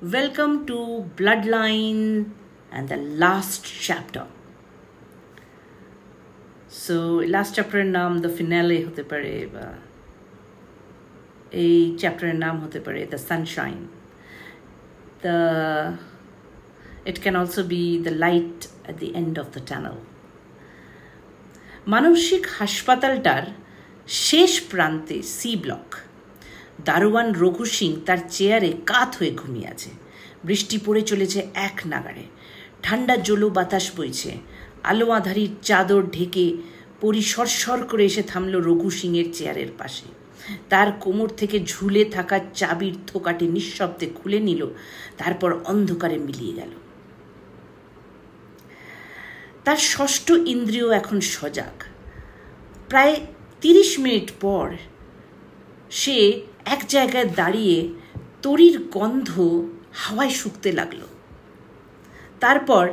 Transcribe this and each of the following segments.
Welcome to Bloodline and the last chapter. So last chapter নাম the finale হতে পারে বা এই চ্যাপ্টারের নাম হতে পারে the sunshine. It can also be the light at the end of the tunnel. মানসিক হাসপাতালটার শেষ প্রান্তে সি ব্লক। দারোয়ান রঘু সিং তার চেয়ারে কাত হয়ে ঘুমিয়ে আছে। বৃষ্টি পড়ে চলেছে এক নাগাড়ে। ঠান্ডা জলো বাতাস বইছে। আলো আঁধারির চাদর ঢেকে পরি সরসর করে এসে থামল রঘু সিংয়ের চেয়ারের পাশে। তার কোমর থেকে ঝুলে থাকা চাবির থোকাটি নিঃশব্দে খুলে নিল, তারপর অন্ধকারে মিলিয়ে গেল। তার ষষ্ঠ ইন্দ্রিয় এখন সজাগ। প্রায় 30 মিনিট পর সে এক জায়গায় দাঁড়িয়ে তরির গন্ধ হাওয়ায় শুকতে লাগল। তারপর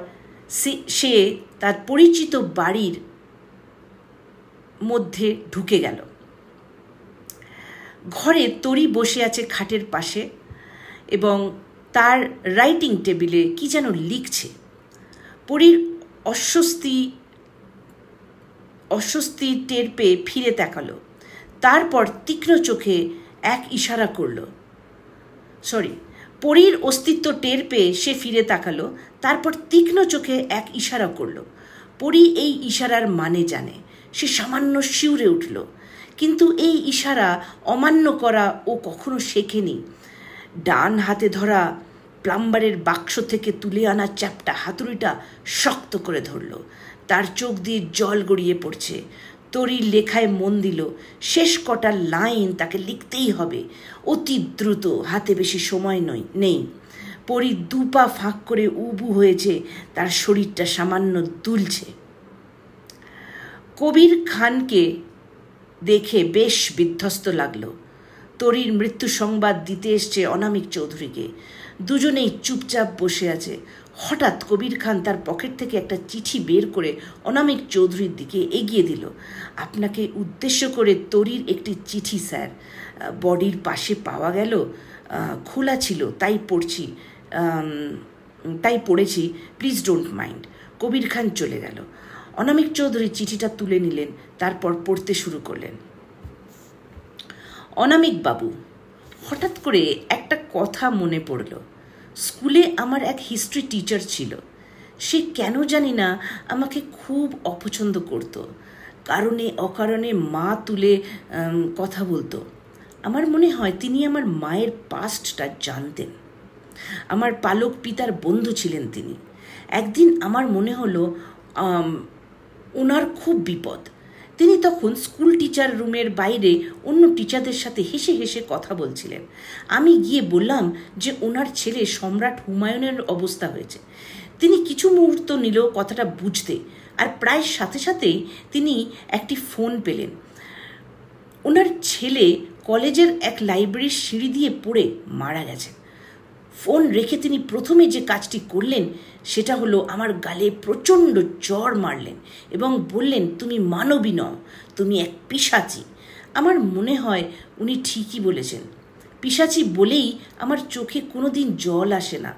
সে তার পরিচিত বাড়ির মধ্যে ঢুকে গেল। ঘরে তরি বসে আছে খাটের পাশে এবং তার রাইটিং টেবিলে কি যেন লিখছে। পরির অস্বস্তি টের পেয়ে ফিরে তাকালো। তারপর তীক্ষ্ণ চোখে এক ইশারা করল। পরীর অস্তিত্ব টের পেয়ে সে ফিরে তাকালো। তারপর তীক্ষ্ণ চোখে এক ইশারা করল। পরী এই ইশারার মানে জানে। সে সামান্য শিউরে উঠল, কিন্তু এই ইশারা অমান্য করা ও কখনো শেখেনি। ডান হাতে ধরা প্লাম্বারের বাক্স থেকে তুলে আনা চ্যাপ্টা হাতুড়িটা শক্ত করে ধরল। তার চোখ দিয়ে জল গড়িয়ে পড়ছে। তরির লেখায় মন দিল। শেষ কটা লাইন তাকে লিখতেই হবে, অতি দ্রুত, হাতে বেশি সময় নেই। পরি দুপা ফাঁক করে উবু হয়েছে, তার শরীরটা সামান্য দুলছে। কবির খানকে দেখে বেশ বিধ্বস্ত লাগলো। তরির মৃত্যু সংবাদ দিতে এসছে অনামিক চৌধুরীকে। দুজনেই চুপচাপ বসে আছে। হঠাৎ কবির খান তার পকেট থেকে একটা চিঠি বের করে অনামিক চৌধুরীর দিকে এগিয়ে দিল। আপনাকে উদ্দেশ্য করে তরির একটি চিঠি স্যার, বডির পাশে পাওয়া গেল, খোলা ছিল তাই পড়েছি, please don't mind. Kabir Khan চলে গেল। অনামিক চৌধুরী চিঠিটা তুলে নিলেন, তারপর পড়তে শুরু করলেন। অনামিক বাবু, হঠাৎ করে একটা কথা মনে পড়ল। স্কুলে আমার এক হিস্ট্রি টিচার ছিল। সে কেন জানি না আমাকে খুব অপছন্দ করত। কারণে অকারণে মা তুলে কথা বলতো। আমার মনে হয় তিনি আমার মায়ের পাস্টটা জানতেন। আমার পালক পিতার বন্ধু ছিলেন তিনি। একদিন আমার মনে হলো ওনার খুব বিপদ। তিনি তখন স্কুল টিচার রুমের বাইরে অন্য টিচারদের সাথে হেসে হেসে কথা বলছিলেন। আমি গিয়ে বললাম যে ওনার ছেলে সম্রাট হুমায়ুনের অবস্থা হয়েছে। তিনি কিছু মুহূর্ত নিল কথাটা বুঝতে, আর প্রায় সাথে সাথেই তিনি একটি ফোন পেলেন। ওনার ছেলে কলেজের এক লাইব্রেরির সিঁড়ি দিয়ে পড়ে মারা গেছেন। ফোন রেখে তিনি প্রথমে যে কাজটি করলেন সেটা হলো আমার গালে প্রচণ্ড জ্বর মারলেন এবং বললেন, তুমি মানবী নও, তুমি এক পিশাচি। আমার মনে হয় উনি ঠিকই বলেছেন। পিশাচি বলেই আমার চোখে কোনো দিন জল আসে না।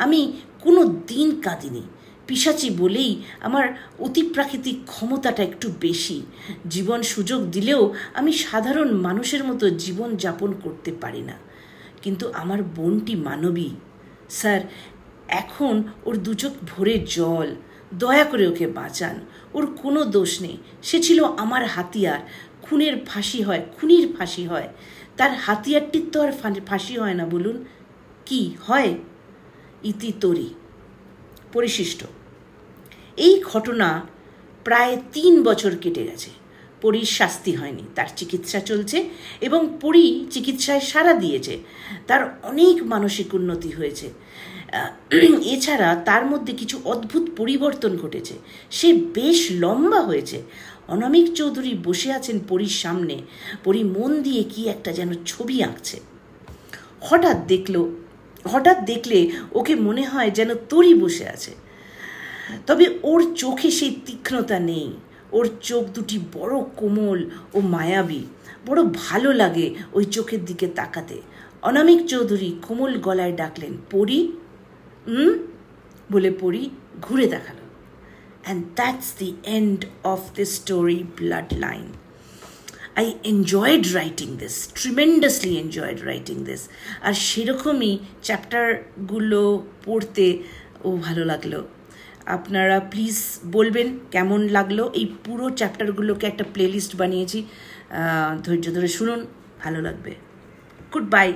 আমি কোনো দিন কাঁদিনি। পিশাচি বলেই আমার অতিপ্রাকৃতিক ক্ষমতাটা একটু বেশি। জীবন সুযোগ দিলেও আমি সাধারণ মানুষের মতো জীবন যাপন করতে পারি না। কিন্তু আমার বোনটি মানবী স্যার। এখন ওর দুচোখ ভরে জল। দয়া করে ওকে বাঁচান। ওর কোনো দোষ নেই। সে ছিল আমার হাতিয়ার। খুনির ফাঁসি হয়। তার হাতিয়ারটির তো আর ফাঁসি হয় না, বলুন কি হয়? ইতি তরি। পরিশিষ্ট। এই ঘটনা প্রায় 3 বছর কেটে গেছে। পরীর শাস্তি হয়নি, তার চিকিৎসা চলছে এবং পরী চিকিৎসায় সাড়া দিয়েছে। তার অনেক মানসিক উন্নতি হয়েছে। এছাড়া তার মধ্যে কিছু অদ্ভুত পরিবর্তন ঘটেছে। সে বেশ লম্বা হয়েছে। অনামিক চৌধুরী বসে আছেন পরীর সামনে। পরী মন দিয়ে কি একটা যেন ছবি আঁকছে। হঠাৎ দেখলে ওকে মনে হয় যেন তরি বসে আছে। তবে ওর চোখে সেই তীক্ষ্ণতা নেই। ওর চোখ দুটি বড় কোমল ও মায়াবী। বড় ভালো লাগে ওই চোখের দিকে তাকাতে। অনামিক চৌধুরী কোমল গলায় ডাকলেন, পড়ি। বলে পড়ি ঘুরে দেখালো। And that's the end of the story Bloodline. I enjoyed writing this, tremendously enjoyed writing this. আর সেরকমই চ্যাপ্টারগুলো পড়তে ভালো লাগলো। আপনারা প্লিজ বলবেন কেমন লাগলো। এই পুরো চ্যাপ্টারগুলোকে একটা প্লেলিস্ট বানিয়েছি, ধৈর্য ধরে শুনুন, ভালো লাগবে। Good bye.